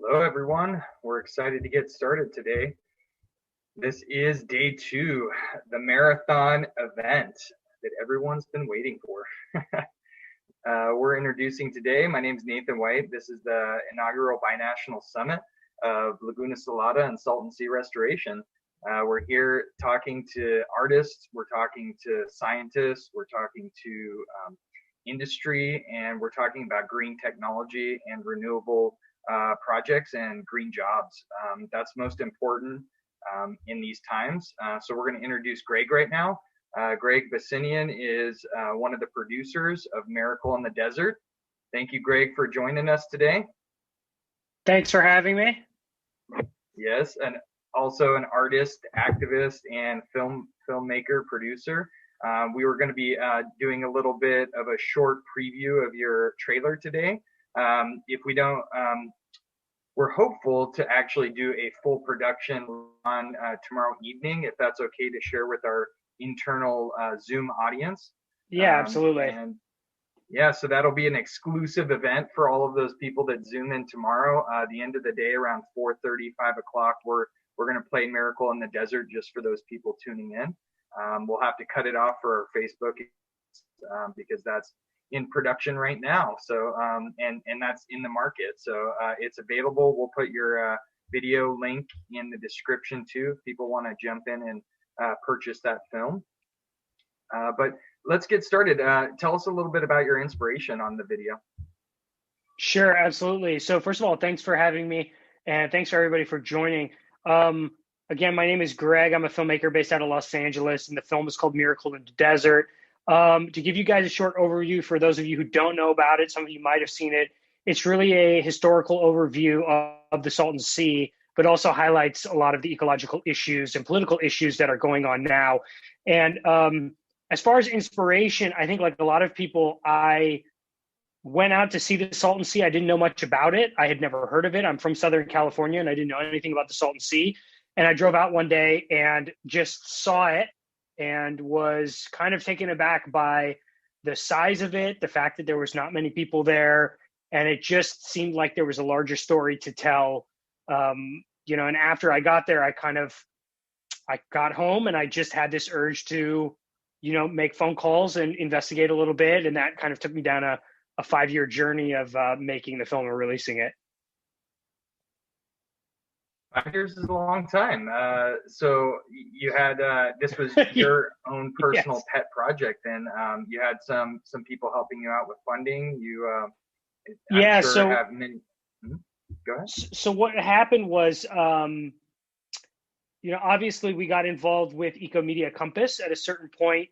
Hello, everyone. We're excited to get started today. This is day two, the marathon event that everyone's been waiting for. We're introducing today. My name is Nathan White. This is the inaugural Binational Summit of Laguna, Salada, and Salton Sea Restoration. We're here talking to artists, we're talking to scientists, we're talking to industry, and we're talking about green technology and renewable projects and green jobs. That's most important in these times. So we're going to introduce Greg right now. Greg Bassenian is one of the producers of Miracle in the Desert. Thank you, Greg, for joining us today. Thanks for having me. Yes, and also an artist, activist, and filmmaker, producer. We were going to be doing a little bit of a short preview of your trailer today. If we don't, we're hopeful to actually do a full production on tomorrow evening, if that's okay to share with our internal Zoom audience. Yeah, absolutely. And yeah, so that'll be an exclusive event for all of those people that Zoom in tomorrow. The end of the day, around 4:30, 5 o'clock, we're going to play Miracle in the Desert just for those people tuning in. We'll have to cut it off for our Facebook because that's in production right now. So and that's in the market. So it's available. We'll put your video link in the description too if people want to jump in and purchase that film. But let's get started. Tell us a little bit about your inspiration on the video. Sure, absolutely. So first of all, thanks for having me, and thanks for everybody for joining. Again, my name is Greg. I'm a filmmaker based out of Los Angeles, and the film is called Miracle in the Desert. To give you guys a short overview, for those of you who don't know about it, some of you might have seen it. It's really a historical overview of the Salton Sea, but also highlights a lot of the ecological issues and political issues that are going on now. And as far as inspiration, I think like a lot of people, I went out to see the Salton Sea. I didn't know much about it. I had never heard of it. I'm from Southern California, and I didn't know anything about the Salton Sea. And I drove out one day and just saw it and was kind of taken aback by the size of it, the fact that there was not many people there. And it just seemed like there was a larger story to tell. And after I got there, I got home and I just had this urge to, make phone calls and investigate a little bit. And that kind of took me down a 5-year journey of making the film and releasing it. 5 years is a long time. So you had this was your own personal Yes. pet project, and you had some people helping you out with funding. You, Yeah, sure so have many. Go ahead. so what happened was, obviously we got involved with Eco Media Compass at a certain point,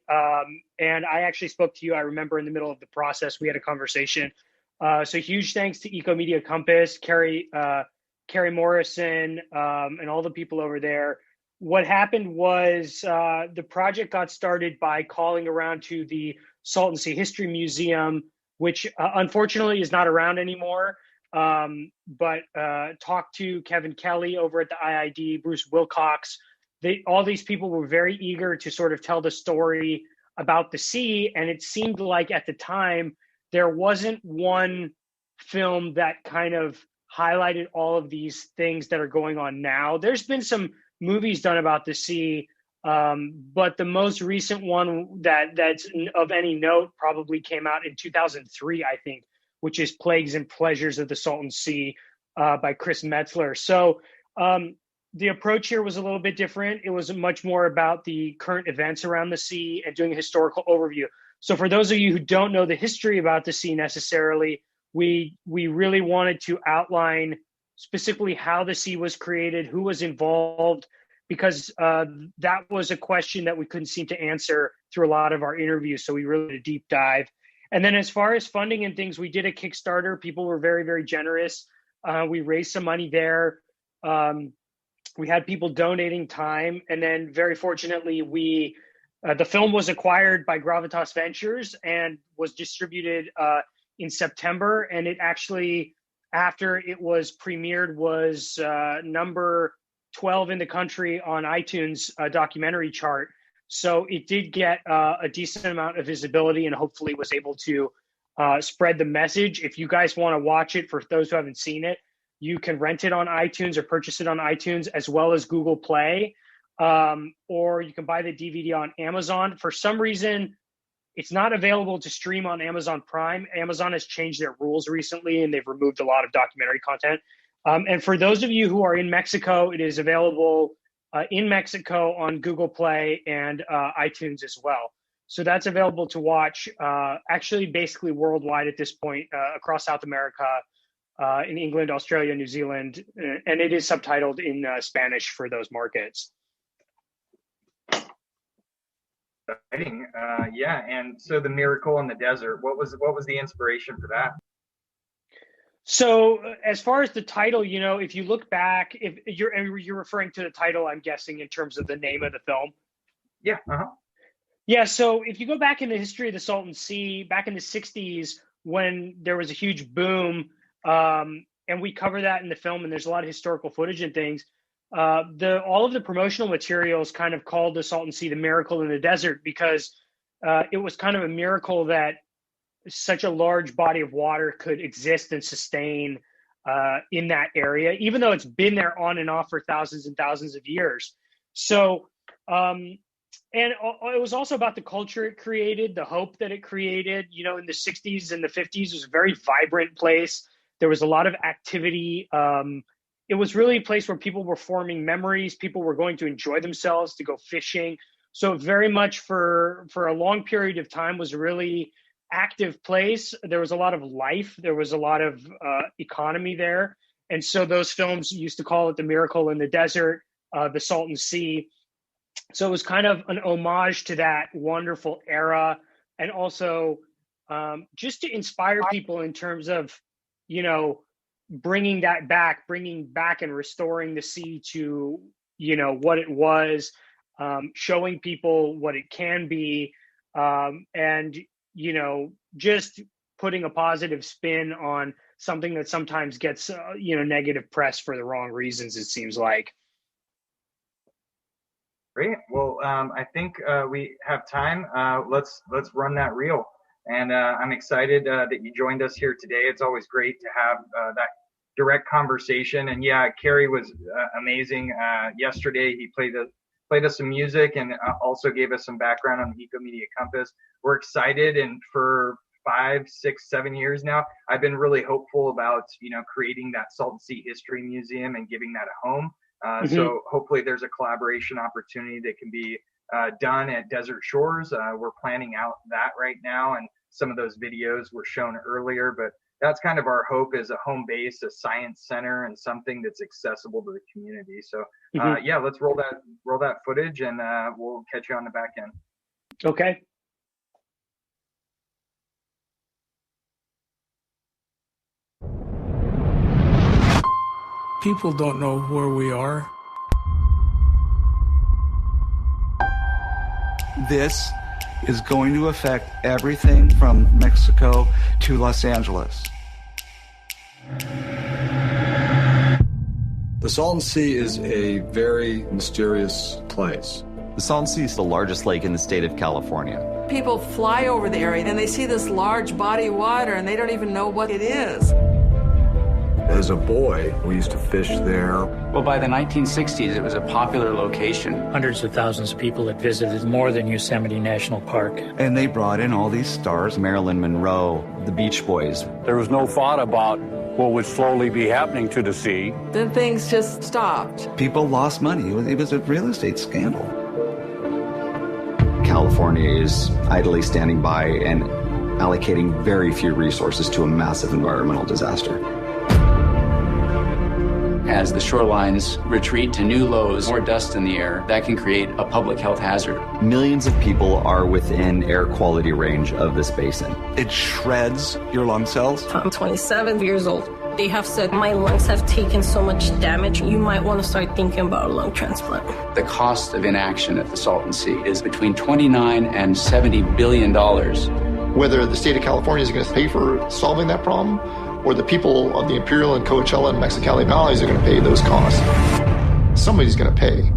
and I actually spoke to you. I remember in the middle of the process, we had a conversation. So huge thanks to Eco Media Compass, Carrie Morrison, and all the people over there. What happened was the project got started by calling around to the Salton Sea History Museum, which unfortunately is not around anymore, but talked to Kevin Kelly over at the IID, Bruce Wilcox. All these people were very eager to sort of tell the story about the sea, and it seemed like at the time there wasn't one film that kind of highlighted all of these things that are going on now. There's been some movies done about the sea, but the most recent one that's of any note probably came out in 2003, I think, which is Plagues and Pleasures of the Salton Sea by Chris Metzler. So the approach here was a little bit different. It was much more about the current events around the sea and doing a historical overview. So for those of you who don't know the history about the sea necessarily, we really wanted to outline specifically how the sea was created, who was involved, because that was a question that we couldn't seem to answer through a lot of our interviews. So we really did a deep dive. And then as far as funding and things, we did a Kickstarter. People were very, very generous. We raised some money there. We had people donating time. And then very fortunately, the film was acquired by Gravitas Ventures and was distributed in September, and it actually, after it was premiered, was number 12 in the country on iTunes documentary chart. So it did get a decent amount of visibility and hopefully was able to spread the message. If you guys want to watch it, for those who haven't seen it, You can rent it on iTunes or purchase it on iTunes as well as Google Play, or you can buy the DVD on Amazon. For some reason, it's not available to stream on Amazon Prime. Amazon has changed their rules recently, and they've removed a lot of documentary content. And for those of you who are in Mexico, it is available in Mexico on Google Play and iTunes as well. So that's available to watch actually basically worldwide at this point, across South America, in England, Australia, New Zealand, and it is subtitled in Spanish for those markets. Exciting. Yeah, and so the Miracle in the Desert, what was the inspiration for that? So as far as the title, if you look back, if you're referring to the title, I'm guessing in terms of the name of the film. Yeah. Yeah. So if you go back in the history of the Salton Sea, back in the 60s, when there was a huge boom, and we cover that in the film, and there's a lot of historical footage and things. All of the promotional materials kind of called the Salton Sea the Miracle in the Desert, because it was kind of a miracle that such a large body of water could exist and sustain in that area, even though it's been there on and off for thousands and thousands of years. So, and it was also about the culture it created, the hope that it created. In the 60s and the 50s, it was a very vibrant place. There was a lot of activity. It was really a place where people were forming memories. People were going to enjoy themselves, to go fishing. So very much for a long period of time was a really active place. There was a lot of life. There was a lot of economy there. And so those films used to call it the Miracle in the Desert, the Salton Sea. So it was kind of an homage to that wonderful era, and also just to inspire people in terms of, bringing back and restoring the sea to, what it was, showing people what it can be, and, just putting a positive spin on something that sometimes gets, negative press for the wrong reasons, it seems like. Great. Well, I think we have time. Let's run that reel. And I'm excited that you joined us here today. It's always great to have that direct conversation. And yeah, Kerry was amazing. Yesterday, he played us some music and also gave us some background on the Eco Media Compass. We're excited, and for 5, 6, 7 years now, I've been really hopeful about creating that Salton Sea History Museum and giving that a home. So hopefully there's a collaboration opportunity that can be done at Desert Shores. We're planning out that right now, and some of those videos were shown earlier, but that's kind of our hope, is a home base, a science center, and something that's accessible to the community. So yeah, let's roll that footage, and we'll catch you on the back end. Okay. People don't know where we are. This is going to affect everything from Mexico to Los Angeles. The Salton Sea is a very mysterious place. The Salton Sea is the largest lake in the state of California. People fly over the area and they see this large body of water and they don't even know what it is. As a boy, we used to fish there. Well, by the 1960s, it was a popular location. Hundreds of thousands of people had visited more than Yosemite National Park. And they brought in all these stars. Marilyn Monroe, the Beach Boys. There was no thought about what would slowly be happening to the sea. Then things just stopped. People lost money. It was a real estate scandal. California is idly standing by and allocating very few resources to a massive environmental disaster. As the shorelines retreat to new lows, more dust in the air, that can create a public health hazard. Millions of people are within air quality range of this basin. It shreds your lung cells. I'm 27 years old. They have said my lungs have taken so much damage, you might want to start thinking about a lung transplant. The cost of inaction at the Salton Sea is between $29 and $70 billion. Whether the state of California is going to pay for solving that problem, or the people of the Imperial and Coachella and Mexicali valleys are going to pay those costs. Somebody's going to pay.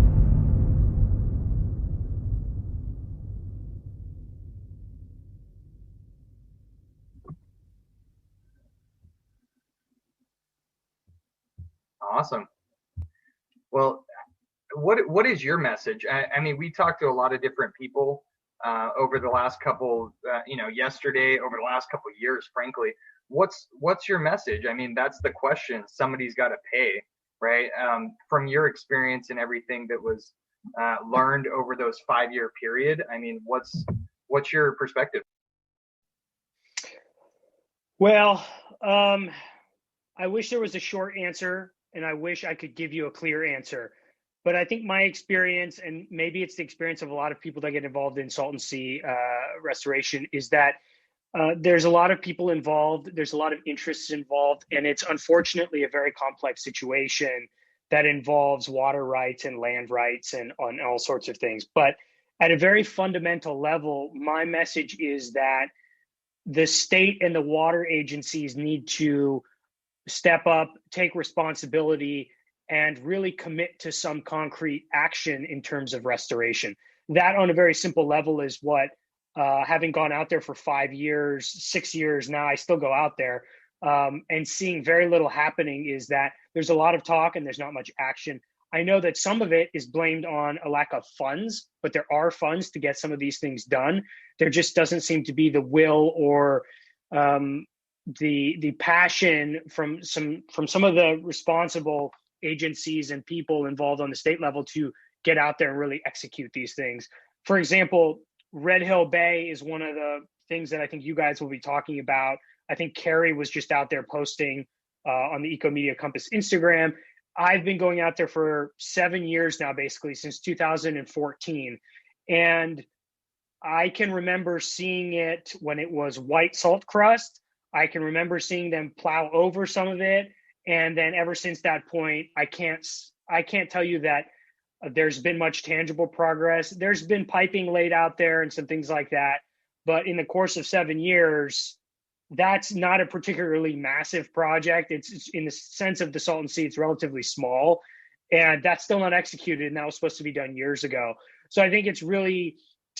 Awesome. Well, what is your message? I mean, we talked to a lot of different people over the last couple, yesterday, over the last couple of years, frankly. What's your message? I mean, that's the question. Somebody's got to pay, right? From your experience and everything that was learned over those 5-year period, I mean, what's your perspective? Well, I wish there was a short answer, and I wish I could give you a clear answer. But I think my experience, and maybe it's the experience of a lot of people that get involved in Salton Sea restoration, is that there's a lot of people involved, there's a lot of interests involved, and it's unfortunately a very complex situation that involves water rights and land rights and on all sorts of things. But at a very fundamental level, my message is that the state and the water agencies need to step up, take responsibility, and really commit to some concrete action in terms of restoration. That, on a very simple level, is what, having gone out there for 5 years, 6 years now, I still go out there, and seeing very little happening, is that there's a lot of talk and there's not much action. I know that some of it is blamed on a lack of funds, but there are funds to get some of these things done. There just doesn't seem to be the will or the passion from some of the responsible agencies and people involved on the state level to get out there and really execute these things. For example, Red Hill Bay is one of the things that I think you guys will be talking about. I think Carrie was just out there posting on the Eco Media Compass Instagram. I've been going out there for 7 years now, basically since 2014. And I can remember seeing it when it was white salt crust. I can remember seeing them plow over some of it. And then ever since that point, I can't tell you that there's been much tangible progress. There's been piping laid out there and some things like that. But in the course of 7 years, that's not a particularly massive project. It's in the sense of the Salton Sea, it's relatively small. And that's still not executed. And that was supposed to be done years ago. So I think it's really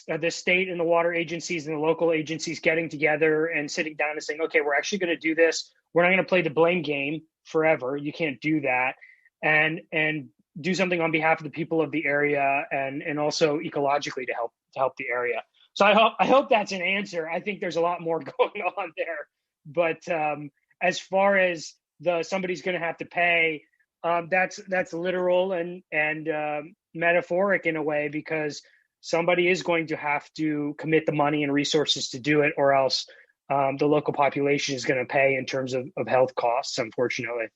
the state and the water agencies and the local agencies getting together and sitting down and saying, okay, we're actually going to do this. We're not going to play the blame game forever. You can't do that. And do something on behalf of the people of the area and also ecologically to help the area. So I hope that's an answer. I think there's a lot more going on there. But as far as somebody's going to have to pay, that's literal and metaphoric in a way, because somebody is going to have to commit the money and resources to do it, or else the local population is going to pay in terms of health costs, unfortunately.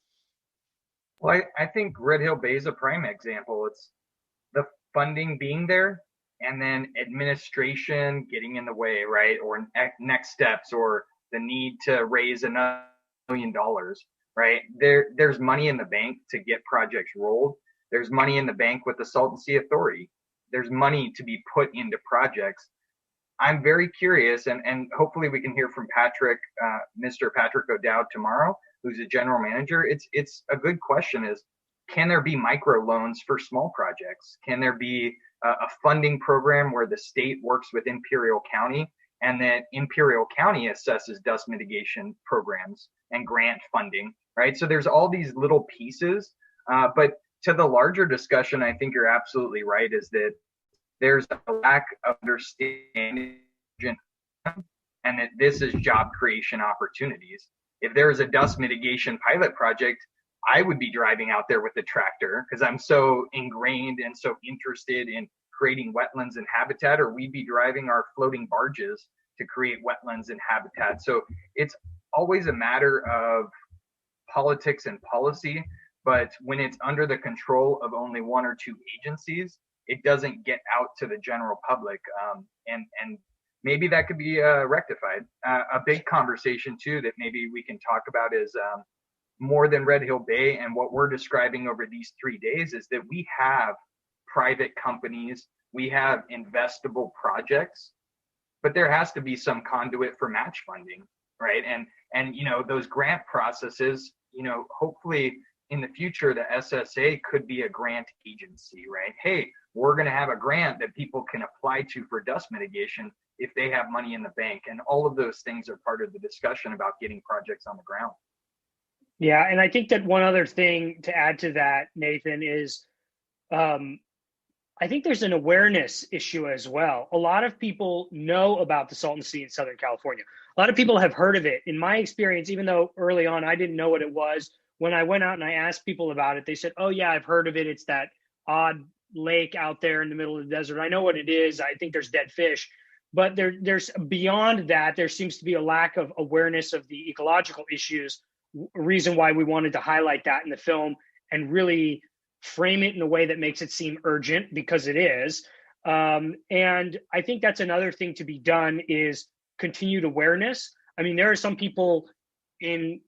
Well, I think Red Hill Bay is a prime example. It's the funding being there and then administration getting in the way, right? Or next steps, or the need to raise another $1 million, right? There's money in the bank to get projects rolled. There's money in the bank with the Salton Sea Authority. There's money to be put into projects. I'm very curious, and hopefully we can hear from Patrick, Mr. Patrick O'Dowd tomorrow, who's a general manager. It's a good question, is can there be micro loans for small projects? Can there be a funding program where the state works with Imperial County, and then Imperial County assesses dust mitigation programs and grant funding, right? So there's all these little pieces, but to the larger discussion, I think you're absolutely right, is that there's a lack of understanding and that this is job creation opportunities. If there is a dust mitigation pilot project, I would be driving out there with the tractor because I'm so ingrained and so interested in creating wetlands and habitat, or we'd be driving our floating barges to create wetlands and habitat. So it's always a matter of politics and policy, but when it's under the control of only one or two agencies, it doesn't get out to the general public. And maybe that could be rectified. A big conversation too that maybe we can talk about is more than Red Hill Bay, and what we're describing over these 3 days is that we have private companies, we have investable projects, but there has to be some conduit for match funding, right? And you know, those grant processes, you know, hopefully in the future the SSA could be a grant agency, right? Hey, we're going to have a grant that people can apply to for dust mitigation if they have money in the bank, and all of those things are part of the discussion about getting projects on the ground. Yeah, and I think that one other thing to add to that, Nathan, is I think there's an awareness issue as well. A lot of people know about the Salton Sea in Southern California. A lot of people have heard of it. In my experience, even though early on I didn't know what it was, when I went out and I asked people about it, they said, "Oh yeah, I've heard of it. It's that odd lake out there in the middle of the desert. I know what it is. I think there's dead fish." But there's beyond that, there seems to be a lack of awareness of the ecological issues. Reason why we wanted to highlight that in the film and really frame it in a way that makes it seem urgent, because it is. And I think that's another thing to be done is continued awareness. I mean, there are some people in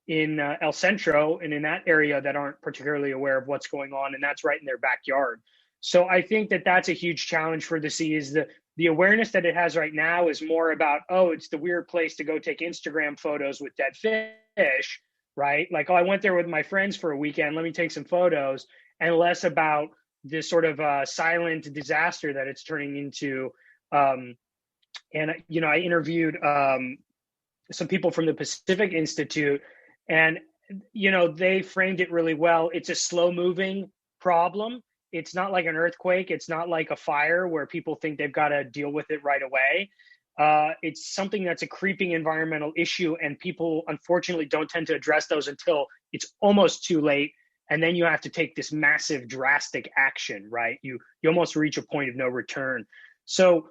El Centro and in that area that aren't particularly aware of what's going on, and that's right in their backyard. So I think that that's a huge challenge for the sea. Is the awareness that it has right now is more about, oh, it's the weird place to go take Instagram photos with dead fish, right? Like, oh, I went there with my friends for a weekend, let me take some photos, and less about this sort of silent disaster that it's turning into. And, you know, I interviewed some people from the Pacific Institute, and, you know, they framed it really well. It's a slow moving problem. It's not like an earthquake. It's not like a fire where people think they've got to deal with it right away. It's something that's a creeping environmental issue, and people unfortunately don't tend to address those until it's almost too late. And then you have to take this massive drastic action, right? You almost reach a point of no return. So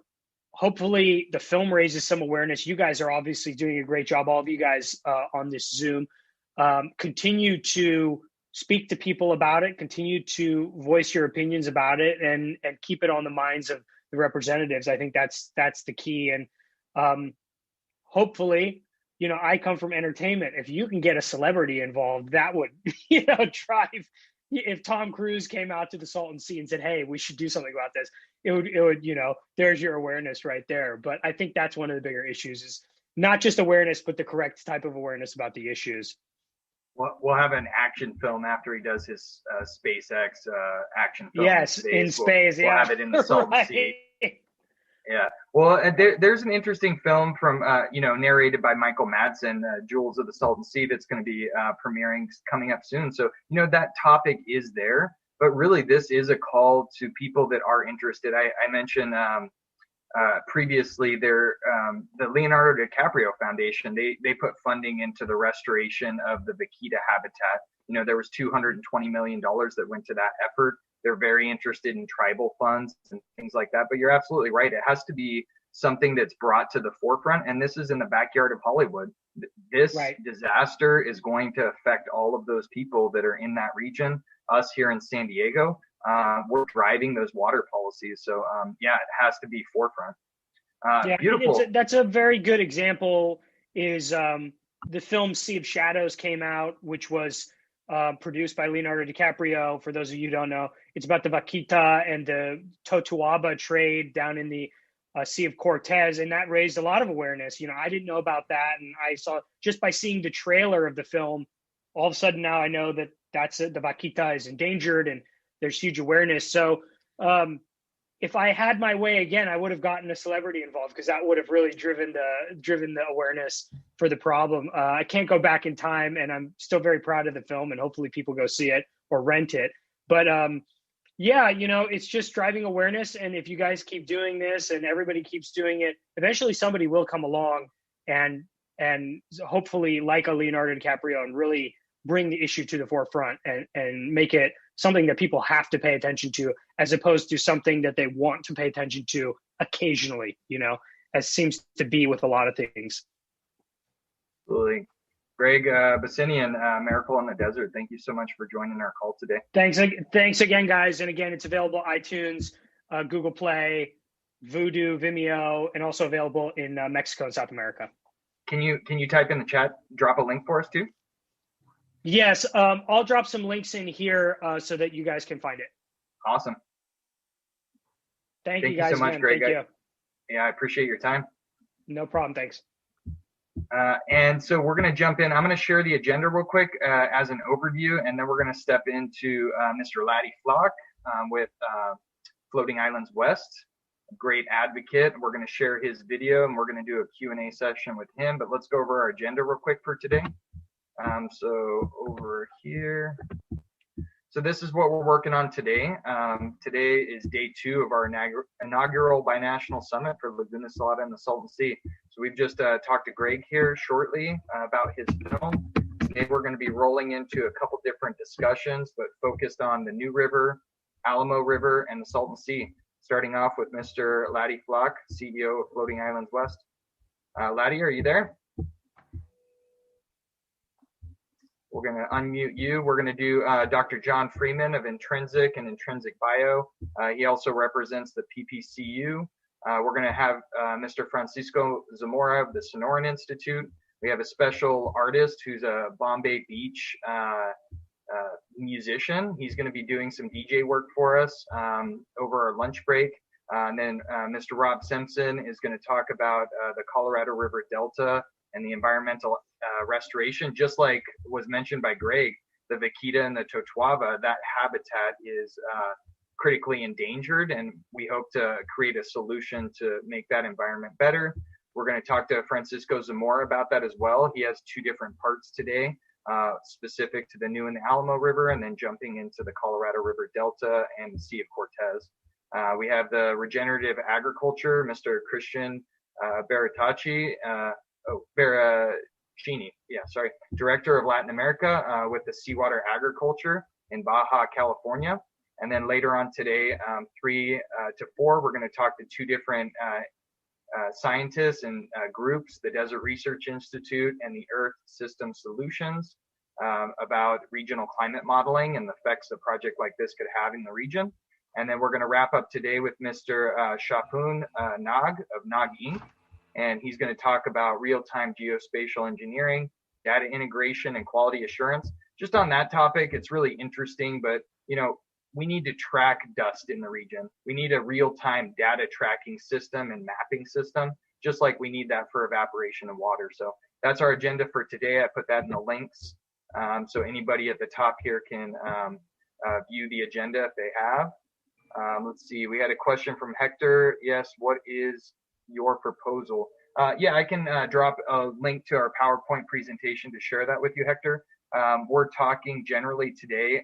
hopefully the film raises some awareness. You guys are obviously doing a great job, all of you guys on this Zoom. Continue to speak to people about it, continue to voice your opinions about it, and keep it on the minds of the representatives. I think that's the key. And hopefully, you know, I come from entertainment. If you can get a celebrity involved, that would, you know, drive. If Tom Cruise came out to the Salton Sea and said, "Hey, we should do something about this," it would, you know, there's your awareness right there. But I think that's one of the bigger issues, is not just awareness, but the correct type of awareness about the issues. We'll have an action film after he does his SpaceX action film. Yes, in space. We'll have it in the Salton right. Sea. Yeah. Well, there's an interesting film from, you know, narrated by Michael Madsen, Jewels of the Salton Sea, that's going to be premiering coming up soon. So, you know, that topic is there, but really this is a call to people that are interested. I mentioned previously the Leonardo DiCaprio Foundation, they put funding into the restoration of the vaquita habitat. You know, there was $220 million that went to that effort. They're very interested in tribal funds and things like that. But you're absolutely right. It has to be something that's brought to the forefront. And this is in the backyard of Hollywood. This disaster is going to affect all of those people that are in that region. Us here in San Diego, we're driving those water policies. So, yeah, it has to be forefront. Beautiful. That's a very good example. Is the film Sea of Shadows came out, which was produced by Leonardo DiCaprio. For those of you who don't know, it's about the vaquita and the totuaba trade down in the Sea of Cortez, and that raised a lot of awareness. You know, I didn't know about that, and I saw, just by seeing the trailer of the film, all of a sudden now I know that the vaquita is endangered, and there's huge awareness. So if I had my way again, I would have gotten a celebrity involved, because that would have really driven the awareness for the problem. I can't go back in time, and I'm still very proud of the film, and hopefully people go see it or rent it. But yeah, you know, it's just driving awareness. And if you guys keep doing this and everybody keeps doing it, eventually somebody will come along and hopefully, like a Leonardo DiCaprio, and really bring the issue to the forefront and make it something that people have to pay attention to, as opposed to something that they want to pay attention to occasionally, you know, as seems to be with a lot of things. Absolutely. Greg Bassenian, Miracle on the Desert, thank you so much for joining our call today. Thanks again, guys. And again, it's available iTunes, Google Play, Vudu, Vimeo, and also available in Mexico and South America. Can you type in the chat, drop a link for us too? Yes, I'll drop some links in here so that you guys can find it. Awesome. Thank you guys so much, again. Greg. Thank you. Yeah, I appreciate your time. No problem. Thanks. And so we're going to jump in. I'm going to share the agenda real quick as an overview, and then we're going to step into Mr. Laddie Flock with Floating Islands West, a great advocate. We're going to share his video, and we're going to do a Q&A session with him. But let's go over our agenda real quick for today. So over here. So this is what we're working on today. Today is day 2 of our inaugural Binational Summit for Laguna, Salada, and the Salton Sea. So we've just talked to Greg here shortly about his film. Today we're going to be rolling into a couple different discussions, but focused on the New River, Alamo River, and the Salton Sea. Starting off with Mr. Laddie Flock, CEO of Floating Islands West. Laddie, are you there? We're going to unmute you. We're going to do Dr. John Freeman of Intrinsic and Intrinsic Bio. He also represents the PPCU. We're going to have Mr. Francisco Zamora of the Sonoran Institute. We have a special artist who's a Bombay Beach musician. He's going to be doing some DJ work for us over our lunch break. And then Mr. Rob Simpson is going to talk about the Colorado River Delta and the environmental restoration. Just like was mentioned by Greg, the vaquita and the totoaba, that habitat is critically endangered, and we hope to create a solution to make that environment better. We're going to talk to Francisco Zamora about that as well. He has 2 different parts today, specific to the New and the Alamo River, and then jumping into the Colorado River Delta and the Sea of Cortez. We have the regenerative agriculture, Mr. Christian Baratachi, Barachini, Director of Latin America with the Seawater Agriculture in Baja, California. And then later on today, 3 to 4, we're going to talk to 2 different scientists and groups, the Desert Research Institute and the Earth System Solutions, about regional climate modeling and the effects a project like this could have in the region. And then we're going to wrap up today with Mr. Shapun Nag of Nag Inc. And he's going to talk about real-time geospatial engineering, data integration, and quality assurance. Just on that topic, it's really interesting, but we need to track dust in the region. We need a real-time data tracking system and mapping system, just like we need that for evaporation and water. So that's our agenda for today. I put that in the links. So anybody at the top here can view the agenda if they have. Let's see, we had a question from Hector. Yes, what is your proposal? Yeah, I can drop a link to our PowerPoint presentation to share that with you, Hector. We're talking generally today.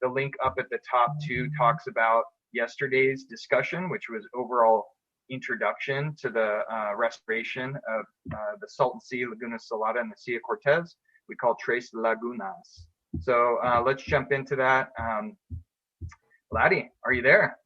The link up at the top too talks about yesterday's discussion, which was overall introduction to the restoration of the Salton Sea, Laguna Salada, and the Sea of Cortez. We call Tres Lagunas. So let's jump into that. Laddie, are you there?